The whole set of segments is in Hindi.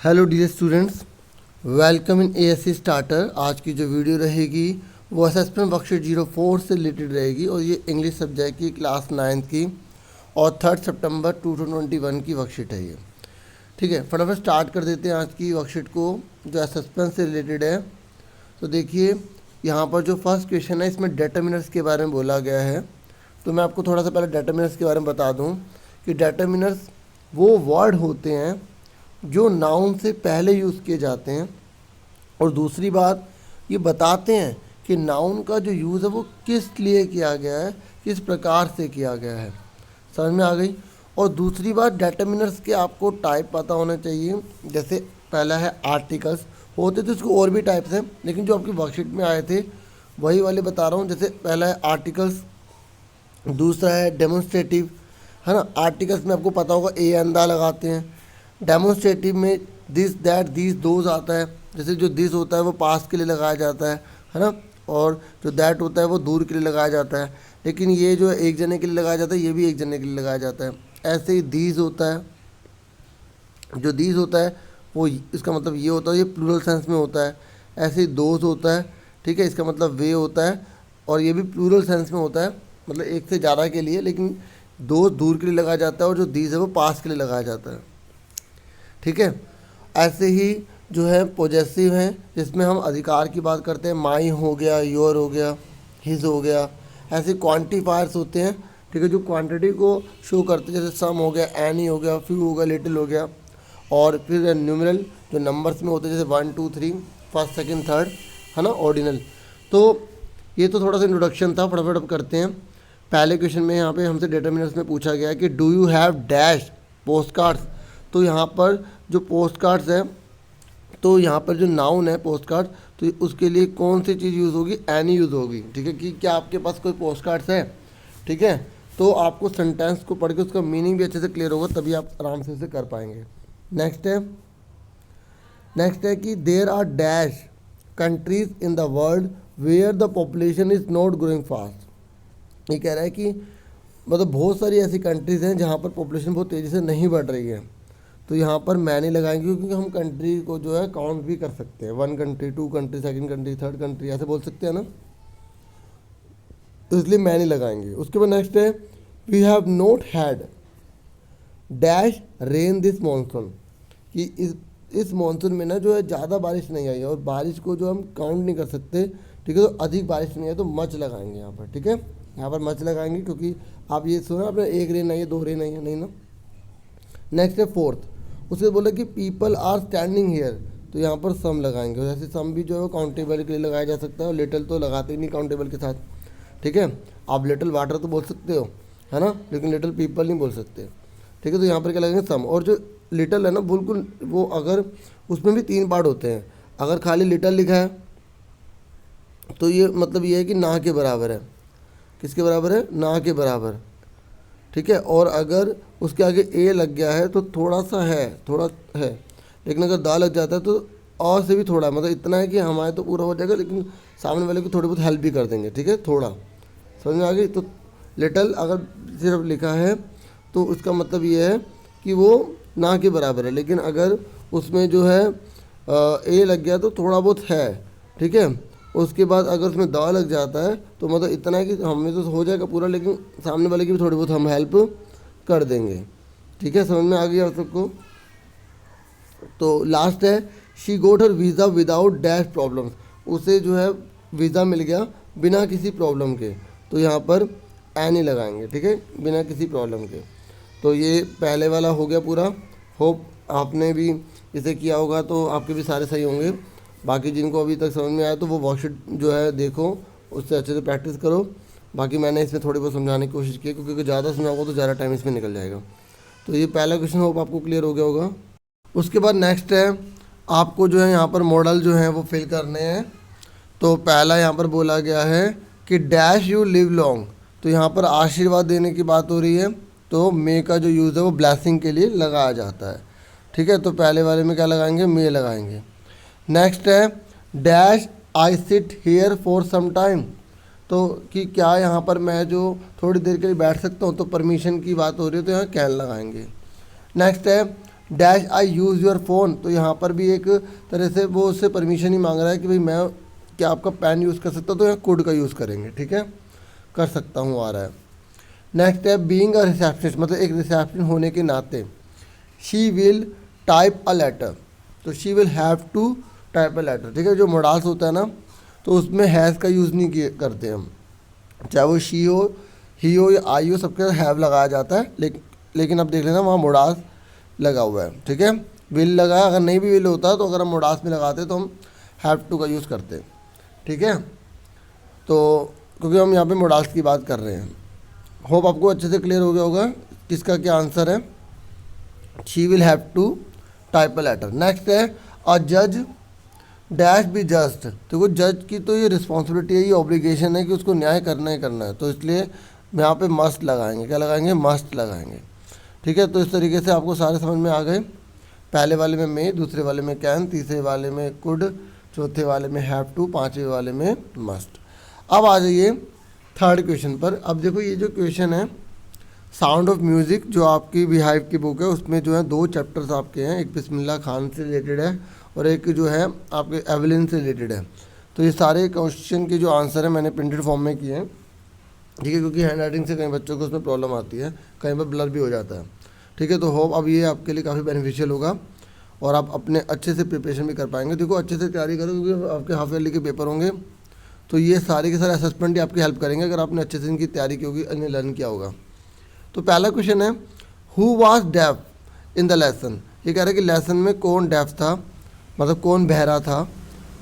Hello dear students, welcome in ASC starter. आज की जो वीडियो रहेगी वो असेसमेंट वर्कशीट 04 से रिलेटेड रहेगी और ये इंग्लिश सब्जेक्ट की क्लास 9th की और 3 सितंबर 2021 की वर्कशीट है ये। ठीक है, फटाफट स्टार्ट कर देते हैं आज की वर्कशीट को जो असेसमेंट से रिलेटेड है। तो देखिए यहाँ पर जो फर्स्ट क्वेश्चन है इसमें डिटरमिनर्स के बारे में बोला गया है। तो मैं आपको थोड़ा सा पहले डिटरमिनर्स के बारे में बता दूँ कि डिटरमिनर्स वो वर्ड होते हैं जो नाउन से पहले यूज़ किए जाते हैं, और दूसरी बात ये बताते हैं कि नाउन का जो यूज़ है वो किस लिए किया गया है, किस प्रकार से किया गया है। समझ में आ गई। और दूसरी बात, डिटरमिनर्स के आपको टाइप पता होना चाहिए। जैसे पहला है आर्टिकल्स, होते तो इसको और भी टाइप्स हैं लेकिन जो आपकी वर्कशीट में आए थे वही वाले बता रहा हूँ। जैसे पहला है आर्टिकल्स, दूसरा है डेमोन्स्ट्रेटिव, है ना। आर्टिकल्स में आपको पता होगा ए अंदा लगाते हैं। डेमोन्स्ट्रेटिव में दिस दैट दिस दोज आता है। जैसे जो दिस होता है वो पास के लिए लगाया जाता है ना, और जो दैट होता है वो दूर के लिए लगाया जाता है। लेकिन ये जो एक जने के लिए लगाया जाता है ये भी एक जने के लिए लगाया जाता है। ऐसे ही दीज होता है, जो दीज होता है वो इसका मतलब ये होता है, ये प्लूरल सेंस में होता है। ऐसे ही दोज होता है, ठीक है, इसका मतलब वे होता है और ये भी प्लूरल सेंस में होता है, मतलब एक से ज़्यादा के लिए। लेकिन दो दूर के लिए लगाया जाता है और जो दीज है वो पास के लिए लगाया जाता है। ठीक है, ऐसे ही जो है पॉजेसिव हैं जिसमें हम अधिकार की बात करते हैं। माई हो गया, योर हो गया, हिज हो गया। ऐसे क्वांटिफायर्स होते हैं, ठीक है, जो क्वांटिटी को शो करते हैं। जैसे सम हो गया, एनी हो गया, फ्यू हो गया, लिटिल हो गया। और फिर न्यूमरल जो नंबर्स में होते हैं जैसे 1 2 3 फर्स्ट सेकंड थर्ड, है ना, ऑर्डिनल। तो ये तो थोड़ा सा इंट्रोडक्शन था, फटाफट अब करते हैं। पहले क्वेश्चन में यहाँ पे हमसे डिटरमिनर्स में पूछा गया है कि do you have dash post cards. तो यहाँ पर जो पोस्ट कार्ड्स है, तो यहाँ पर जो नाउन है पोस्ट कार्ड, तो उसके लिए कौन सी चीज़ यूज़ होगी, एनी यूज़ होगी। ठीक है, कि क्या आपके पास कोई पोस्ट कार्ड्स है। ठीक है, तो आपको सेंटेंस को पढ़ के उसका मीनिंग भी अच्छे से क्लियर होगा, तभी आप आराम से उसे कर पाएंगे। नेक्स्ट है कि there are dash countries in the world where the population is not growing fast. ये कह रहा है कि मतलब बहुत सारी ऐसी कंट्रीज़ हैं जहाँ पर पॉपुलेशन बहुत तेज़ी से नहीं बढ़ रही है। तो यहाँ पर मैंने लगाएंगे क्योंकि हम कंट्री को जो है काउंट भी कर सकते हैं। 1 country, 2 country, second country, third country, ऐसे बोल सकते हैं ना, तो इसलिए मैंने लगाएंगे। उसके बाद नेक्स्ट है we have not had dash rain this monsoon, कि इस मानसून में ना जो है ज़्यादा बारिश नहीं आई है, और बारिश को जो हम काउंट नहीं कर सकते। ठीक है, तो अधिक बारिश नहीं है तो मच लगाएंगे यहाँ पर। ठीक है, यहाँ पर मच लगाएंगे क्योंकि आप ये सुना आपने, एक रेन नहीं है, 2 रेन नहीं है, नहीं ना। नेक्स्ट है फोर्थ, उससे बोला कि पीपल आर स्टैंडिंग हेयर, तो यहाँ पर सम लगाएंगे। जैसे सम भी जो है काउंटेबल के लिए लगाया जा सकता है, और लिटल तो लगाते ही नहीं काउंटेबल के साथ। ठीक है, आप लिटल वाटर तो बोल सकते हो, है ना, लेकिन लिटल पीपल नहीं बोल सकते। ठीक है, तो यहाँ पर क्या लगेंगे, सम। और जो लिटल है ना, बिल्कुल वो अगर उसमें भी 3 पार्ट होते हैं। अगर खाली लिटल लिखा है तो ये मतलब ये है कि ना के बराबर है। किसके बराबर है, ना के बराबर। ठीक है, और अगर उसके आगे ए लग गया है तो थोड़ा सा है, थोड़ा है। लेकिन अगर दा लग जाता है तो और से भी थोड़ा, मतलब इतना है कि हमारे तो पूरा हो जाएगा, लेकिन सामने वाले को थोड़ी बहुत हेल्प भी कर देंगे। ठीक है, थोड़ा समझ में आ गई। तो लिटल अगर सिर्फ लिखा है तो उसका मतलब ये है कि वो ना के बराबर है, लेकिन अगर उसमें जो है ए लग गया तो थोड़ा बहुत है। ठीक है, उसके बाद अगर उसमें दा लग जाता है तो मतलब इतना है कि हमें तो हो जाएगा पूरा, लेकिन सामने वाले की भी थोड़ी बहुत हम हेल्प कर देंगे। ठीक है, समझ में आ गया आप सबको। तो लास्ट है she got her visa without dash problems, उसे जो है वीज़ा मिल गया बिना किसी प्रॉब्लम के, तो यहाँ पर एनी लगाएंगे। ठीक है, बिना किसी प्रॉब्लम के। तो ये पहले वाला हो गया पूरा। होप आपने भी इसे किया होगा तो आपके भी सारे सही होंगे। बाकी जिनको अभी तक समझ में आया तो वो वर्कशीट जो है देखो, उससे अच्छे से प्रैक्टिस करो। बाकी मैंने इसमें थोड़ी बहुत समझाने की कोशिश की, क्योंकि ज़्यादा समझाऊंगा तो ज़्यादा टाइम इसमें निकल जाएगा। तो ये पहला क्वेश्चन होप आपको क्लियर हो गया होगा। उसके बाद नेक्स्ट है आपको जो है यहाँ पर मॉडल जो है वो फिल करने हैं। तो पहला यहाँ पर बोला गया है कि डैश यू लिव लॉन्ग, तो यहाँ पर आशीर्वाद देने की बात हो रही है, तो मे का जो यूज़ है वो ब्लेसिंग के लिए लगाया जाता है। ठीक है, तो पहले वाले में क्या लगाएंगे, मे लगाएंगे। नेक्स्ट है dash I sit here for some time, तो कि क्या यहाँ पर मैं जो थोड़ी देर के लिए बैठ सकता हूँ, तो परमिशन की बात हो रही है तो यहाँ कैन लगाएंगे। नेक्स्ट है dash I use your phone, तो यहाँ पर भी एक तरह से वो उससे परमिशन ही मांग रहा है कि भाई मैं क्या आपका पेन यूज़ कर सकता हूँ, तो यहाँ कुड का यूज़ करेंगे, ठीक है, कर सकता हूँ आ रहा है। नेक्स्ट है बीइंग अ रिसेप्शनिस्ट, मतलब एक रिसेप्शन होने के नाते she will type a letter, तो she will have to type a letter, ठीक है। जो मोडाल्स होता है ना, तो उसमें हैज़ का यूज़ नहीं किए करते हम, चाहे वो शी हो, ही हो या आई हो, सबके साथ हैव लगाया जाता है, लेकिन अब देख लेना वहाँ मोडास लगा हुआ है, ठीक है। विल लगा, अगर नहीं भी विल होता तो अगर हम मोडास में लगाते तो हम हैव टू का यूज़ करते, ठीक है। तो क्योंकि हम यहाँ पे मोडास की बात कर रहे हैं। होप आपको अच्छे से क्लियर हो गया होगा किसका क्या आंसर है। She will have to type a letter. Next है अ जज डैश बी जस्ट, देखो जज की तो ये रिस्पॉन्सिबिलिटी है, ये ऑब्लिगेशन है कि उसको न्याय करना ही करना है, तो इसलिए यहाँ पे मस्ट लगाएंगे, क्या लगाएंगे, मस्ट लगाएंगे, ठीक है। तो इस तरीके से आपको सारे समझ में आ गए। पहले वाले में मे, दूसरे वाले में कैन, तीसरे वाले में कुड, चौथे वाले में हैव टू, पाँचवें वाले में मस्ट। अब आ जाइए थर्ड क्वेश्चन पर। अब देखो ये जो क्वेश्चन है साउंड ऑफ म्यूज़िक, जो आपकी बिहाइव की बुक है, उसमें जो है 2 चैप्टर्स आपके हैं, एक बिस्मिल्लाह खान से रिलेटेड है और एक जो है आपके एवलिन से रिलेटेड है। तो ये सारे क्वेश्चन के जो आंसर है मैंने प्रिंटेड फॉर्म में किए हैं, ठीक है, क्योंकि हैंड राइटिंग से कई बच्चों को उसमें प्रॉब्लम आती है, कहीं पर ब्लर भी हो जाता है, ठीक है। तो होप अब ये आपके लिए काफ़ी बेनिफिशियल होगा और आप अपने अच्छे से प्रिपरेशन भी कर पाएंगे। देखो अच्छे से तैयारी करो, क्योंकि आपके हाफ ईयरली के पेपर होंगे, तो ये सारे के सारे असेसमेंट ही आपकी हेल्प करेंगे अगर आपने अच्छे से इनकी तैयारी की होगी, इन्हें लर्न किया होगा। तो पहला क्वेश्चन है who was deaf in the lesson, ये कह रहा है कि लेसन में कौन डेफ था, मतलब कौन बहरा था।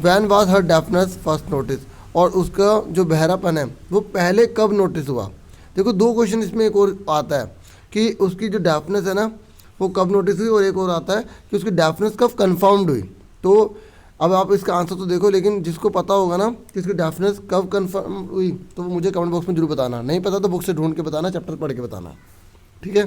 When was her deafness first notice, और उसका जो बहरापन है वो पहले कब नोटिस हुआ। देखो 2 क्वेश्चन इसमें एक और आता है कि उसकी जो डेफनेस है ना वो कब नोटिस हुई, और एक और आता है कि उसकी डेफनेस कब कन्फर्म्ड हुई। तो अब आप इसका आंसर तो देखो, लेकिन जिसको पता होगा ना कि इसकी डेफनेस कब कन्फर्म हुई तो वो मुझे कमेंट बॉक्स में जरूर बताना, नहीं पता तो बुक से ढूंढ के बताना, चैप्टर पढ़ के बताना, ठीक है।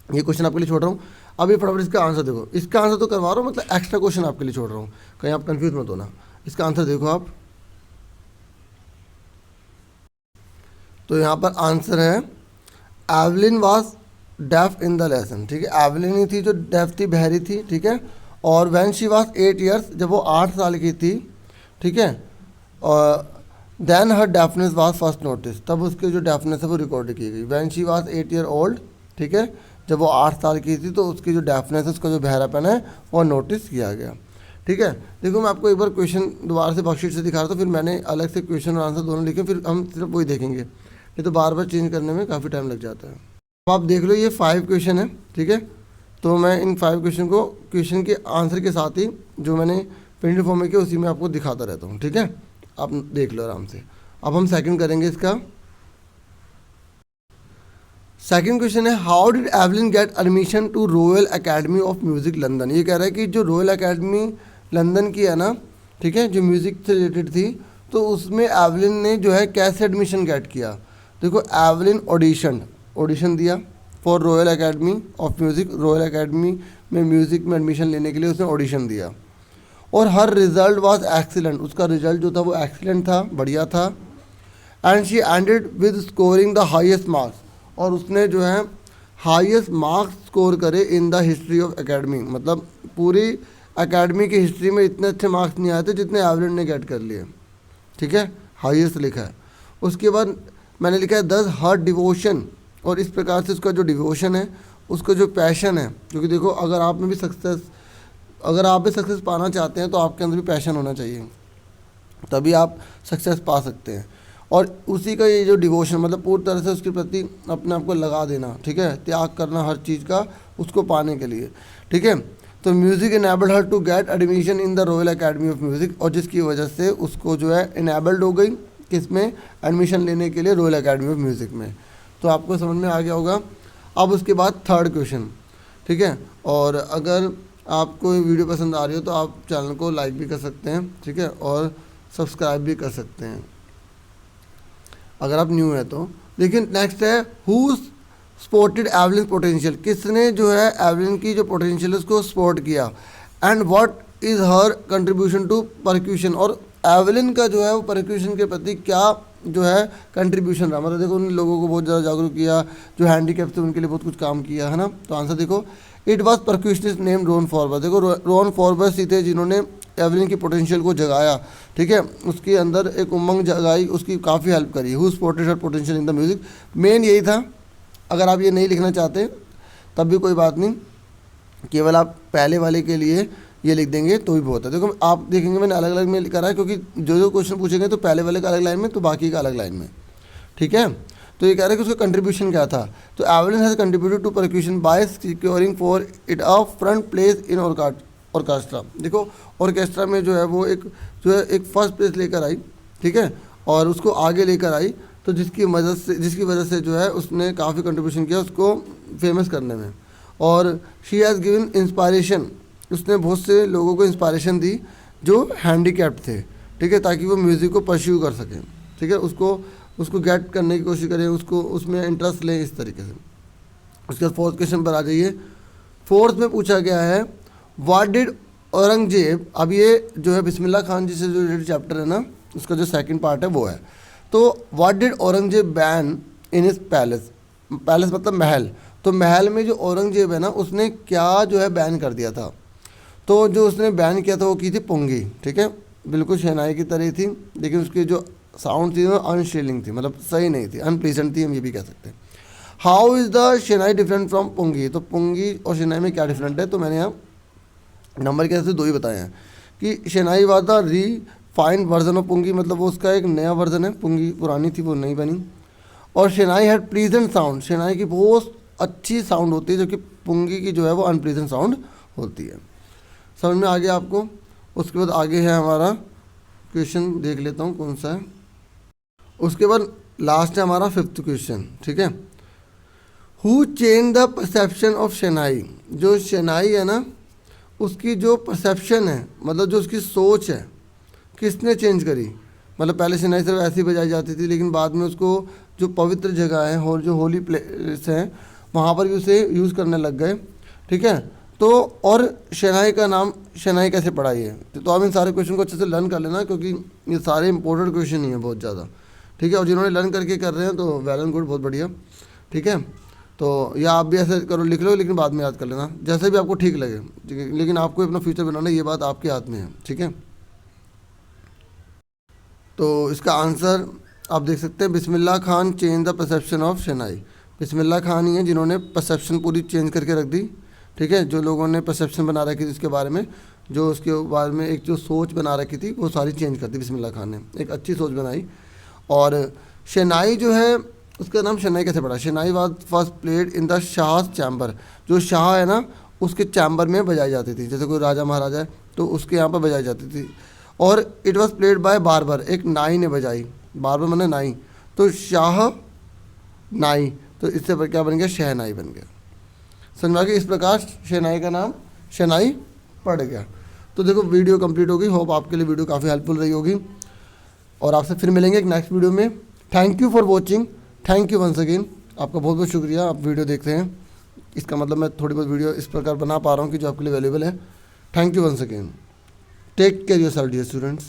ये क्वेश्चन आपके लिए छोड़ रहा हूँ। अब ये फटाफट इसका आंसर देखो, इसका आंसर तो करवा रहा हूँ, मतलब एक्स्ट्रा क्वेश्चन आपके लिए छोड़ रहा हूँ, कहीं आप कंफ्यूज मत होना। इसका आंसर देखो आप, तो यहाँ पर आंसर है Evelyn was deaf in the lesson, ठीक है। एवलिन ही थी जो डेफ थी, बहरी थी, ठीक है। और वैन शी वाज 8 ईयर्स, जब वो 8 साल की थी, ठीक है। और then her deafness was first notice, तब उसके जो डेफनेस है वो रिकॉर्ड की गई। When she was 8 year old, ठीक है, जब वो 8 साल की थी तो उसकी जो डेफनेस है, उसका जो बहरापन है वो नोटिस किया गया, ठीक है। देखो मैं आपको एक बार क्वेश्चन दोबारा से वर्कशीट से दिखा रहा था, फिर मैंने अलग से क्वेश्चन और आंसर दोनों लिखे, फिर हम सिर्फ वही देखेंगे, नहीं तो बार बार चेंज करने में काफ़ी टाइम लग जाता है। अब आप देख लो ये 5 क्वेश्चन है, ठीक है। तो मैं इन 5 क्वेश्चन को क्वेश्चन के आंसर के साथ ही जो मैंने प्रिंटेड फॉर्म में किया उसी में आपको दिखाता रहता हूँ, ठीक है। आप देख लो आराम से। अब हम सेकंड करेंगे इसका। सेकंड क्वेश्चन है how did Evelyn get admission to royal academy of music London. ये कह रहा है कि जो रॉयल एकेडमी लंदन की है ना, ठीक है, जो म्यूज़िक से रिलेटेड थी, तो उसमें एवलिन ने जो है कैसे एडमिशन गेट किया। देखो एवलिन ऑडिशन दिया for royal academy of music, royal academy में म्यूज़िक में एडमिशन लेने के लिए उसने ऑडिशन दिया, और हर रिजल्ट वाज एक्सीलेंट, उसका रिजल्ट जो था वो एक्सीलेंट था, बढ़िया था। And she ended with scoring the highest marks, और उसने जो है हाईएस्ट मार्क्स स्कोर करे in the history of academy, मतलब पूरी एकेडमी की हिस्ट्री में इतने अच्छे मार्क्स नहीं आए थे जितने एवलिन ने गेट कर लिए, ठीक है, हाईएस्ट लिखा है। उसके बाद मैंने लिखा है दस हर डिवोशन, और इस प्रकार से उसका जो डिवोशन है, उसका जो पैशन है, क्योंकि देखो अगर आप में भी सक्सेस पाना चाहते हैं तो आपके अंदर भी पैशन होना चाहिए, तभी आप सक्सेस पा सकते हैं। और उसी का ये जो डिवोशन, मतलब पूरी तरह से उसके प्रति अपने आप को लगा देना, ठीक है, त्याग करना हर चीज़ का उसको पाने के लिए, ठीक है। तो music enabled her to get admission in the royal academy of music, और जिसकी वजह से उसको जो है इनेबल्ड हो गई किस में, एडमिशन लेने के लिए रॉयल एकेडमी ऑफ म्यूज़िक में। तो आपको समझ में आ गया होगा। अब उसके बाद थर्ड क्वेश्चन, ठीक है। और अगर आपको ये वीडियो पसंद आ रही हो तो आप चैनल को लाइक भी कर सकते हैं, ठीक है, और सब्सक्राइब भी कर सकते हैं अगर आप न्यू हैं तो। लेकिन नेक्स्ट है हु स्पोर्टेड एवलिन पोटेंशियल, किसने जो है एवलिन की जो पोटेंशियल है उसको सपोर्ट किया। And what is her contribution to percussion, और एवलिन का जो है वो परक्यूशन के प्रति क्या जो है कंट्रीब्यूशन रहा, मतलब देखो उन लोगों को बहुत ज़्यादा जागरूक किया, जो हैंडीकैप थे उनके लिए बहुत कुछ काम किया, है ना। तो आंसर देखो it was percussionist name Ron Forward. देखो रोन फॉरवर्ड ही थे जिन्होंने एवलिन की पोटेंशियल को जगाया, ठीक है, उसके अंदर एक उमंग जगाई, उसकी काफ़ी हेल्प करी। Who spotted her potential in the music, main यही था। अगर आप ये नहीं लिखना चाहते तब भी कोई बात नहीं, केवल आप पहले वाले के लिए ये लिख देंगे तो भी बहुत है। देखो आप देखेंगे मैंने अलग अलग में करा है, क्योंकि जो जो क्वेश्चन पूछेंगे तो पहले वाले का अलग लाइन में तो बाकी का अलग लाइन में, ठीक है। तो ये कह रहे हैं कि उसका कंट्रीब्यूशन क्या था। तो Evelyn has contributed to percussion by securing for it a front place in orchestra. देखो ऑर्केस्ट्रा में जो है वो एक फर्स्ट प्लेस लेकर आई, ठीक है, और उसको आगे लेकर आई, तो जिसकी वजह से जो है उसने काफ़ी कंट्रीब्यूशन किया उसको फेमस करने में। और शी हैज़ गिवन इंस्पायरेशन, उसने बहुत से लोगों को इंस्पायरेशन दी जो हैंडीकैप्ड थे, ठीक है, ताकि वो म्यूज़िक को परस्यू कर सकें, ठीक है, उसको गेट करने की कोशिश करें, उसको उसमें इंटरेस्ट लें इस तरीके से। उसके बाद फोर्थ क्वेश्चन पर आ जाइए। फोर्थ में पूछा गया है व्हाट डिड औरंगजेब, अब ये जो है बिस्मिल्लाह खान जी से जो रिलेटेड चैप्टर है ना, उसका जो सेकंड पार्ट है वो है। तो what did Aurangzeb ban in his palace, palace मतलब महल, तो महल में जो औरंगजेब है ना उसने क्या जो है बैन कर दिया था। तो जो उसने बैन किया था वो की थी पुंगी, ठीक है, बिल्कुल शहनाई की तरह थी, लेकिन उसकी जो साउंड थी वो अनशीलिंग थी, मतलब सही नहीं थी, अनप्लीजेंट थी, हम ये भी कह सकते हैं। How is the shehnai different from pungi, तो पुंगी और शहनाई में क्या डिफरेंट है, तो मैंने यहाँ नंबर के हिसाब से दो ही बताए हैं कि shehnai was the refined version of pungi, मतलब वो उसका एक नया वर्जन है, पुंगी पुरानी थी वो नई बनी। और शहनाई हैड प्लीजेंट साउंड, शहनाई की बहुत अच्छी साउंड होती है, जबकि पुंगी की जो है वो अनप्लीजेंट साउंड होती है। समझ में आ गया आपको। उसके बाद आगे है हमारा क्वेश्चन, देख लेता हूँ कौन सा है। उसके बाद लास्ट है हमारा फिफ्थ क्वेश्चन, ठीक है। Who change the perception of shehnai, जो शहनाई है ना उसकी जो परसेप्शन है, मतलब जो उसकी सोच है, किसने चेंज करी। मतलब पहले शहनाई सिर्फ ऐसी बजाई जाती थी, लेकिन बाद में उसको जो पवित्र जगह है और जो होली प्लेस है वहाँ पर भी उसे यूज़ करने लग गए, ठीक है। तो और शहनाई का नाम शहनाई कैसे पड़ा है, तो आप इन सारे क्वेश्चन को अच्छे से लर्न कर लेना, क्योंकि ये सारे इंपॉर्टेंट क्वेश्चन ही हैं बहुत ज़्यादा, ठीक है। और जिन्होंने लर्न करके कर रहे हैं तो वेल एंड गुड, बहुत बढ़िया, ठीक है। तो या आप भी ऐसे करो, लिख लो, लेकिन बाद में याद कर लेना, जैसे भी आपको ठीक लगे, ठीक है, लेकिन आपको अपना फ्यूचर बनाना, ये बात आपके हाथ में है, ठीक है। तो इसका आंसर आप देख सकते हैं, Bismillah Khan change the perception of shehnai. Bismillah Khan ही है जिन्होंने परसेप्शन पूरी चेंज करके रख दी, ठीक है। जो लोगों ने परसेप्शन बना रखी थी इसके बारे में, जो उसके बारे में एक जो सोच बना रखी थी वो सारी चेंज कर दी बिस्मिल्लाह खान ने, एक अच्छी सोच बनाई। और शहनाई जो है उसका नाम शहनाई कैसे पड़ा, shehnai was first played in the shah chamber, जो शाह है ना उसके चैम्बर में बजाई जाती थी, जैसे कोई राजा महाराजा है तो उसके यहाँ पर बजाई जाती थी। और it was played by barber, एक नाई ने बजाई, बारबर मैंने नाई, तो शाह नाई, तो इससे क्या बन गया, शहनाई बन गया। समझा कि इस प्रकार शहनाई का नाम शहनाई पड़ गया। तो देखो वीडियो कंप्लीट होगी, होप आपके लिए वीडियो काफ़ी हेल्पफुल रही होगी, और आपसे फिर मिलेंगे एक नेक्स्ट वीडियो में। Thank you for watching, thank you once again, आपका बहुत बहुत शुक्रिया, आप वीडियो देखते हैं, इसका मतलब मैं थोड़ी बहुत वीडियो इस प्रकार बना पा रहा हूँ कि जो आपके लिए वैल्यूबल है। Thank you once again, take care yourself dear students.